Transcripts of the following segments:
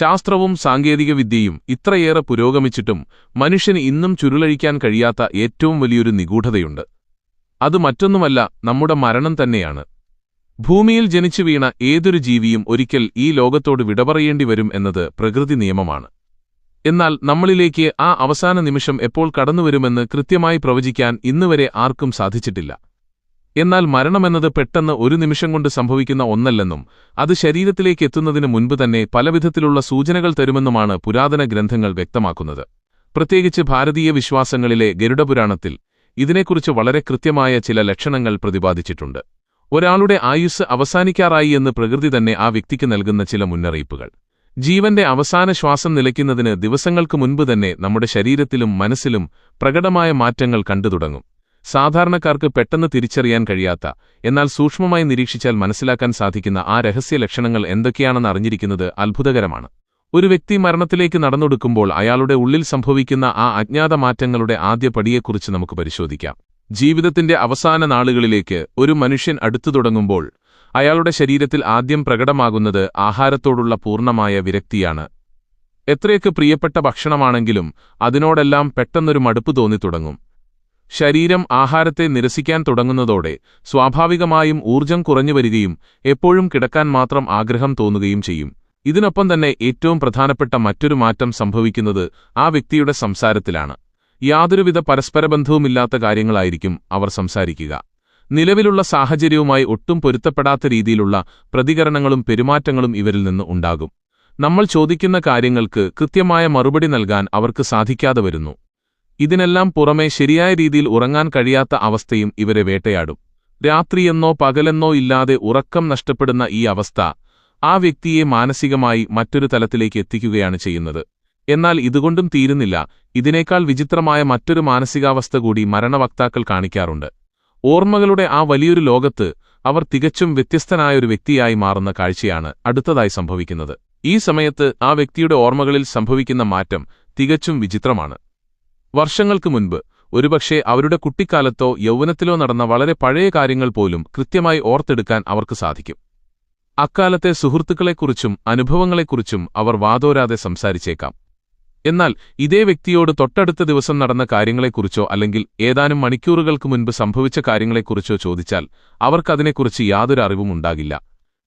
ശാസ്ത്രവും സാങ്കേതികവിദ്യയും ഇത്രയേറെ പുരോഗമിച്ചിട്ടും മനുഷ്യന് ഇന്നും ചുരുളഴിക്കാൻ കഴിയാത്ത ഏറ്റവും വലിയൊരു നിഗൂഢതയുണ്ട്. അത് മറ്റൊന്നുമല്ല, നമ്മുടെ മരണം തന്നെയാണ്. ഭൂമിയിൽ ജനിച്ചു വീണ ഏതൊരു ജീവിയും ഒരിക്കൽ ഈ ലോകത്തോട് വിടപറയേണ്ടി വരും എന്നത് പ്രകൃതി നിയമമാണ്. എന്നാൽ നമ്മളിലേക്ക് ആ അവസാന നിമിഷം എപ്പോൾ കടന്നുവരുമെന്ന് കൃത്യമായി പ്രവചിക്കാൻ ഇന്നുവരെ ആർക്കും സാധിച്ചിട്ടില്ല. എന്നാൽ മരണമെന്നത് പെട്ടെന്ന് ഒരു നിമിഷം കൊണ്ട് സംഭവിക്കുന്ന ഒന്നല്ലെന്നും അത് ശരീരത്തിലേക്ക് എത്തുന്നതിന് മുൻപ് തന്നെ പലവിധത്തിലുള്ള സൂചനകൾ തരുമെന്നുമാണ് പുരാതന ഗ്രന്ഥങ്ങൾ വ്യക്തമാക്കുന്നത്. പ്രത്യേകിച്ച് ഭാരതീയ വിശ്വാസങ്ങളിലെ ഗരുഡപുരാണത്തിൽ ഇതിനെക്കുറിച്ച് വളരെ കൃത്യമായ ചില ലക്ഷണങ്ങൾ പ്രതിപാദിച്ചിട്ടുണ്ട്. ഒരാളുടെ ആയുസ്സ് അവസാനിക്കാറായി എന്ന് പ്രകൃതി തന്നെ ആ വ്യക്തിക്ക് നൽകുന്ന ചില മുന്നറിയിപ്പുകൾ. ജീവന്റെ അവസാന ശ്വാസം നിലയ്ക്കുന്നതിന് ദിവസങ്ങൾക്ക് മുൻപ് തന്നെ നമ്മുടെ ശരീരത്തിലും മനസ്സിലും പ്രകടമായ മാറ്റങ്ങൾ കണ്ടുതുടങ്ങും. സാധാരണക്കാർക്ക് പെട്ടെന്ന് തിരിച്ചറിയാൻ കഴിയാത്ത, എന്നാൽ സൂക്ഷ്മമായി നിരീക്ഷിച്ചാൽ മനസ്സിലാക്കാൻ സാധിക്കുന്ന ആ രഹസ്യ ലക്ഷണങ്ങൾ എന്തൊക്കെയാണെന്ന് അറിഞ്ഞിരിക്കുന്നത് അത്ഭുതകരമാണ്. ഒരു വ്യക്തി മരണത്തിലേക്ക് നടന്നൊടുക്കുമ്പോൾ അയാളുടെ ഉള്ളിൽ സംഭവിക്കുന്ന ആ അജ്ഞാത മാറ്റങ്ങളുടെ ആദ്യ പടിയെക്കുറിച്ച് നമുക്ക് പരിശോധിക്കാം. ജീവിതത്തിന്റെ അവസാന നാളുകളിലേക്ക് ഒരു മനുഷ്യൻ അടുത്തു തുടങ്ങുമ്പോൾ അയാളുടെ ശരീരത്തിൽ ആദ്യം പ്രകടമാകുന്നത് ആഹാരത്തോടുള്ള പൂർണ്ണമായ വിരക്തിയാണ്. എത്രയൊക്കെ പ്രിയപ്പെട്ട ഭക്ഷണമാണെങ്കിലും അതിനോടെല്ലാം പെട്ടെന്നൊരു മടുപ്പ് തോന്നിത്തുടങ്ങും. ശരീരം ആഹാരത്തെ നിരസിക്കാൻ തുടങ്ങുന്നതോടെ സ്വാഭാവികമായും ഊർജ്ജം കുറഞ്ഞുവരികയും എപ്പോഴും കിടക്കാൻ മാത്രം ആഗ്രഹം തോന്നുകയും ചെയ്യും. ഇതിനൊപ്പം തന്നെ ഏറ്റവും പ്രധാനപ്പെട്ട മറ്റൊരു മാറ്റം സംഭവിക്കുന്നത് ആ വ്യക്തിയുടെ സംസാരത്തിലാണ്. യാതൊരുവിധ പരസ്പരബന്ധവുമില്ലാത്ത കാര്യങ്ങളായിരിക്കും അവർ സംസാരിക്കുക. നിലവിലുള്ള സാഹചര്യവുമായി ഒട്ടും പൊരുത്തപ്പെടാത്ത രീതിയിലുള്ള പ്രതികരണങ്ങളും പെരുമാറ്റങ്ങളും ഇവരിൽ നിന്ന് ഉണ്ടാകും. നമ്മൾ ചോദിക്കുന്ന കാര്യങ്ങൾക്ക് കൃത്യമായ മറുപടി നൽകാൻ അവർക്ക് സാധിക്കാതെ വരുന്നു. ഇതിനെല്ലാം പുറമെ ശരിയായ രീതിയിൽ ഉറങ്ങാൻ കഴിയാത്ത അവസ്ഥയും ഇവരെ വേട്ടയാടും. രാത്രിയെന്നോ പകലെന്നോ ഇല്ലാതെ ഉറക്കം നഷ്ടപ്പെടുന്ന ഈ അവസ്ഥ ആ വ്യക്തിയെ മാനസികമായി മറ്റൊരു തലത്തിലേക്ക് എത്തിക്കുകയാണ് ചെയ്യുന്നത്. എന്നാൽ ഇതുകൊണ്ടും തീരുന്നില്ല. ഇതിനേക്കാൾ വിചിത്രമായ മറ്റൊരു മാനസികാവസ്ഥ കൂടി മരണവക്താക്കൾ കാണിക്കാറുണ്ട്. ഓർമ്മകളുടെ ആ വലിയൊരു ലോകത്ത് അവർ തികച്ചും വ്യത്യസ്തനായൊരു വ്യക്തിയായി മാറുന്ന കാഴ്ചയാണ് അടുത്തതായി സംഭവിക്കുന്നത്. ഈ സമയത്ത് ആ വ്യക്തിയുടെ ഓർമ്മകളിൽ സംഭവിക്കുന്ന മാറ്റം തികച്ചും വിചിത്രമാണ്. വർഷങ്ങൾക്ക് മുൻപ്, ഒരുപക്ഷെ അവരുടെ കുട്ടിക്കാലത്തോ യൗവനത്തിലോ നടന്ന വളരെ പഴയ കാര്യങ്ങൾ പോലും കൃത്യമായി ഓർത്തെടുക്കാൻ അവർക്ക് സാധിക്കും. അക്കാലത്തെ സുഹൃത്തുക്കളെക്കുറിച്ചും അനുഭവങ്ങളെക്കുറിച്ചും അവർ വാതോരാതെ സംസാരിച്ചേക്കാം. എന്നാൽ ഇതേ വ്യക്തിയോട് തൊട്ടടുത്ത ദിവസം നടന്ന കാര്യങ്ങളെക്കുറിച്ചോ അല്ലെങ്കിൽ ഏതാനും മണിക്കൂറുകൾക്ക് മുൻപ് സംഭവിച്ച കാര്യങ്ങളെക്കുറിച്ചോ ചോദിച്ചാൽ അവർക്കതിനെക്കുറിച്ച് യാതൊരു അറിവും ഉണ്ടാകില്ല.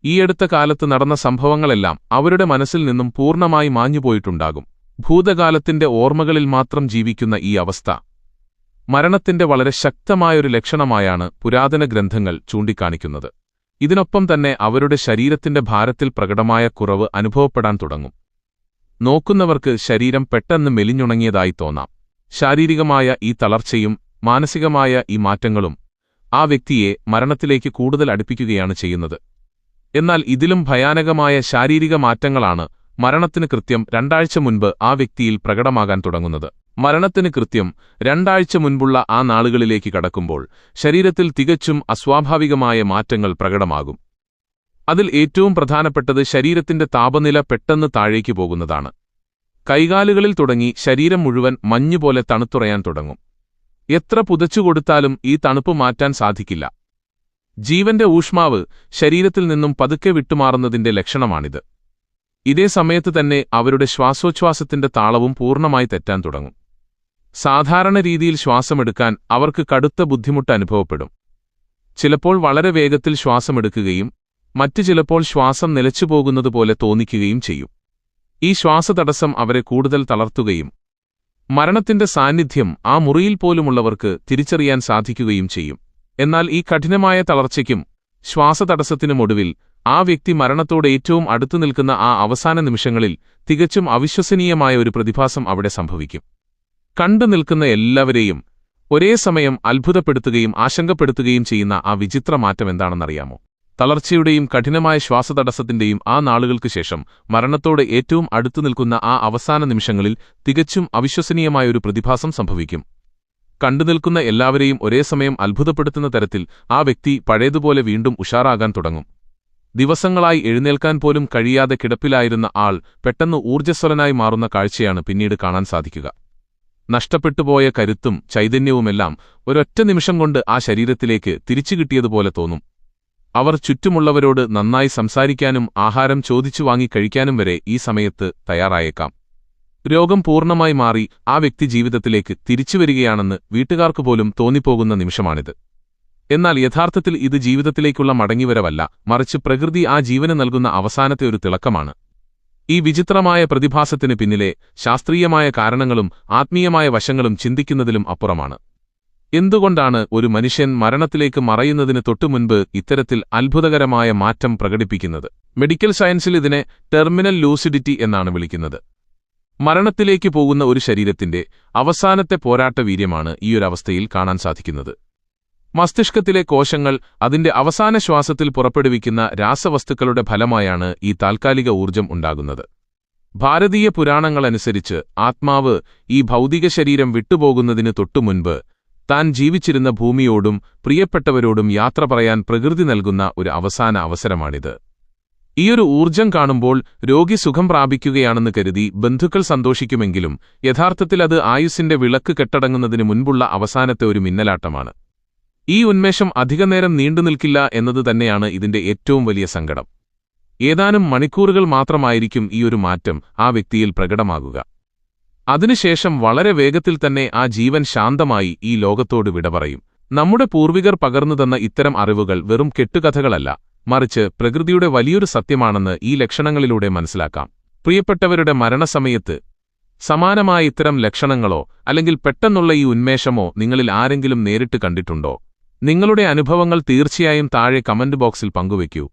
ഈയടുത്ത കാലത്ത് നടന്ന സംഭവങ്ങളെല്ലാം അവരുടെ മനസ്സിൽ നിന്നും പൂർണ്ണമായി മാഞ്ഞുപോയിട്ടുണ്ടാകും. ഭൂതകാലത്തിന്റെ ഓർമ്മകളിൽ മാത്രം ജീവിക്കുന്ന ഈ അവസ്ഥ മരണത്തിന്റെ വളരെ ശക്തമായൊരു ലക്ഷണമായാണ് പുരാതന ഗ്രന്ഥങ്ങൾ ചൂണ്ടിക്കാണിക്കുന്നത്. ഇതിനൊപ്പം തന്നെ അവരുടെ ശരീരത്തിന്റെ ഭാരത്തിൽ പ്രകടമായ കുറവ് അനുഭവപ്പെടാൻ തുടങ്ങും. നോക്കുന്നവർക്ക് ശരീരം പെട്ടെന്ന് മെലിഞ്ഞുണങ്ങിയതായി തോന്നാം. ശാരീരികമായ ഈ തളർച്ചയും മാനസികമായ ഈ മാറ്റങ്ങളും ആ വ്യക്തിയെ മരണത്തിലേക്ക് കൂടുതൽ അടുപ്പിക്കുകയാണ് ചെയ്യുന്നത്. എന്നാൽ ഇതിലും ഭയാനകമായ ശാരീരിക മാറ്റങ്ങളാണ് മരണത്തിന് കൃത്യം 2 ആഴ്ച മുൻപ് ആ വ്യക്തിയിൽ പ്രകടമാകാൻ തുടങ്ങുന്നത്. മരണത്തിന് കൃത്യം 2 ആഴ്ച മുൻപുള്ള ആ നാളുകളിലേക്ക് കടക്കുമ്പോൾ ശരീരത്തിൽ തികച്ചും അസ്വാഭാവികമായ മാറ്റങ്ങൾ പ്രകടമാകും. അതിൽ ഏറ്റവും പ്രധാനപ്പെട്ടത് ശരീരത്തിന്റെ താപനില പെട്ടെന്ന് താഴേക്ക് പോകുന്നതാണ്. കൈകാലുകളിൽ തുടങ്ങി ശരീരം മുഴുവൻ മഞ്ഞുപോലെ തണുത്തുറയാൻ തുടങ്ങും. എത്ര പുതച്ചുകൊടുത്താലും ഈ തണുപ്പ് മാറ്റാൻ സാധിക്കില്ല. ജീവന്റെ ഊഷ്മാവ് ശരീരത്തിൽ നിന്നും പതുക്കെ വിട്ടുമാറുന്നതിന്റെ ലക്ഷണമാണിത്. ഇതേ സമയത്ത് തന്നെ അവരുടെ ശ്വാസോച്ഛ്വാസത്തിന്റെ താളവും പൂർണ്ണമായി തെറ്റാൻ തുടങ്ങും. സാധാരണ രീതിയിൽ ശ്വാസമെടുക്കാൻ അവർക്ക് കടുത്ത ബുദ്ധിമുട്ട് അനുഭവപ്പെടും. ചിലപ്പോൾ വളരെ വേഗത്തിൽ ശ്വാസമെടുക്കുകയും മറ്റു ചിലപ്പോൾ ശ്വാസം നിലച്ചുപോകുന്നതുപോലെ തോന്നിക്കുകയും ചെയ്യും. ഈ ശ്വാസതടസ്സം അവരെ കൂടുതൽ തളർത്തുകയും മരണത്തിന്റെ സാന്നിധ്യം ആ മുറിയിൽ പോലുമുള്ളവർക്ക് തിരിച്ചറിയാൻ സാധിക്കുകയും ചെയ്യും. എന്നാൽ ഈ കഠിനമായ തളർച്ചയ്ക്കും ശ്വാസതടസ്സത്തിനുമൊടുവിൽ ആ വ്യക്തി മരണത്തോട് ഏറ്റവും അടുത്തു നിൽക്കുന്ന ആ അവസാന നിമിഷങ്ങളിൽ തികച്ചും അവിശ്വസനീയമായ ഒരു പ്രതിഭാസം അവിടെ സംഭവിക്കും. കണ്ടു നിൽക്കുന്ന എല്ലാവരെയും ഒരേ സമയം അത്ഭുതപ്പെടുത്തുകയും ആശങ്കപ്പെടുത്തുകയും ചെയ്യുന്ന ആ വിചിത്ര മാറ്റം എന്താണെന്നറിയാമോ? തളർച്ചയുടെയും കഠിനമായ ശ്വാസതടസ്സത്തിന്റെയും ആ നാളുകൾക്ക് ശേഷം മരണത്തോട് ഏറ്റവും അടുത്തു നിൽക്കുന്ന ആ അവസാന നിമിഷങ്ങളിൽ തികച്ചും അവിശ്വസനീയമായൊരു പ്രതിഭാസം സംഭവിക്കും. കണ്ടുനിൽക്കുന്ന എല്ലാവരെയും ഒരേ സമയം അത്ഭുതപ്പെടുത്തുന്ന തരത്തിൽ ആ വ്യക്തി പഴയതുപോലെ വീണ്ടും ഉഷാറാകാൻ തുടങ്ങും. ദിവസങ്ങളായി എഴുന്നേൽക്കാൻ പോലും കഴിയാതെ കിടപ്പിലായിരുന്ന ആൾ പെട്ടെന്ന് ഊർജ്ജസ്വലനായി മാറുന്ന കാഴ്ചയാണ് പിന്നീട് കാണാൻ സാധിക്കുക. നഷ്ടപ്പെട്ടുപോയ കരുത്തും ചൈതന്യവുമെല്ലാം ഒരൊറ്റ നിമിഷം കൊണ്ട് ആ ശരീരത്തിലേക്ക് തിരിച്ചുകിട്ടിയതുപോലെ തോന്നും. അവർ ചുറ്റുമുള്ളവരോട് നന്നായി സംസാരിക്കാനും ആഹാരം ചോദിച്ചു വാങ്ങി കഴിക്കാനും വരെ ഈ സമയത്ത് തയ്യാറായേക്കാം. രോഗം പൂർണ്ണമായി മാറി ആ വ്യക്തി ജീവിതത്തിലേക്ക് തിരിച്ചുവരികയാണെന്ന് വീട്ടുകാർക്കുപോലും തോന്നിപ്പോകുന്ന നിമിഷമാണിത്. എന്നാൽ യഥാർത്ഥത്തിൽ ഇത് ജീവിതത്തിലേക്കുള്ള മടങ്ങിവരവല്ല, മറിച്ച് പ്രകൃതി ആ ജീവന് നൽകുന്ന അവസാനത്തെ ഒരു തിളക്കമാണ്. ഈ വിചിത്രമായ പ്രതിഭാസത്തിന് പിന്നിലെ ശാസ്ത്രീയമായ കാരണങ്ങളും ആത്മീയമായ വശങ്ങളും ചിന്തിക്കുന്നതിലും അപ്പുറമാണ്. എന്തുകൊണ്ടാണ് ഒരു മനുഷ്യൻ മരണത്തിലേക്ക് മറയുന്നതിന് തൊട്ടുമുൻപ് ഇത്തരത്തിൽ അത്ഭുതകരമായ മാറ്റം പ്രകടിപ്പിക്കുന്നത്? മെഡിക്കൽ സയൻസിൽ ഇതിനെ ടെർമിനൽ ലൂസിഡിറ്റി എന്നാണ് വിളിക്കുന്നത്. മരണത്തിലേക്ക് പോകുന്ന ഒരു ശരീരത്തിന്റെ അവസാനത്തെ പോരാട്ടവീര്യമാണ് ഈയൊരവസ്ഥയിൽ കാണാൻ സാധിക്കുന്നത്. മസ്തിഷ്കത്തിലെ കോശങ്ങൾ അതിന്റെ അവസാന ശ്വാസത്തിൽ പുറപ്പെടുവിക്കുന്ന രാസവസ്തുക്കളുടെ ഫലമായാണ് ഈ താൽക്കാലിക ഊർജം ഉണ്ടാകുന്നത്. ഭാരതീയ പുരാണങ്ങളനുസരിച്ച് ആത്മാവ് ഈ ഭൗതിക ശരീരം വിട്ടുപോകുന്നതിന് തൊട്ടുമുൻപ് താൻ ജീവിച്ചിരുന്ന ഭൂമിയോടും പ്രിയപ്പെട്ടവരോടും യാത്ര പറയാൻ പ്രകൃതി നൽകുന്ന ഒരു അവസാന അവസരമാണിത്. ഈയൊരു ഊർജം കാണുമ്പോൾ രോഗി സുഖം പ്രാപിക്കുകയാണെന്ന് കരുതി ബന്ധുക്കൾ സന്തോഷിക്കുമെങ്കിലും യഥാർത്ഥത്തിൽ അത് ആയുസ്സിന്റെ വിളക്ക് കെട്ടടങ്ങുന്നതിന് മുൻപുള്ള അവസാനത്തെ ഒരു മിന്നലാട്ടമാണ്. ഈ ഉന്മേഷം അധികനേരം നീണ്ടുനിൽക്കില്ല എന്നത് തന്നെയാണ് ഇതിന്റെ ഏറ്റവും വലിയ സങ്കടം. ഏതാനും മണിക്കൂറുകൾ മാത്രമായിരിക്കും ഈയൊരു മാറ്റം ആ വ്യക്തിയിൽ പ്രകടമാകുക. അതിനുശേഷം വളരെ വേഗത്തിൽ തന്നെ ആ ജീവൻ ശാന്തമായി ഈ ലോകത്തോട് വിട പറയും. നമ്മുടെ പൂർവികർ പകർന്നുതന്ന ഇത്തരം അറിവുകൾ വെറും കെട്ടുകഥകളല്ല, മറിച്ച് പ്രകൃതിയുടെ വലിയൊരു സത്യമാണെന്ന് ഈ ലക്ഷണങ്ങളിലൂടെ മനസ്സിലാക്കാം. പ്രിയപ്പെട്ടവരുടെ മരണസമയത്ത് സമാനമായ ഇത്തരം ലക്ഷണങ്ങളോ അല്ലെങ്കിൽ പെട്ടെന്നുള്ള ഈ ഉന്മേഷമോ നിങ്ങളിൽ ആരെങ്കിലും നേരിട്ട് കണ്ടിട്ടുണ്ടോ? നിങ്ങളുടെ അനുഭവങ്ങൾ തീർച്ചയായും താഴെ കമന്റ് ബോക്സിൽ പങ്കുവയ്ക്കൂ.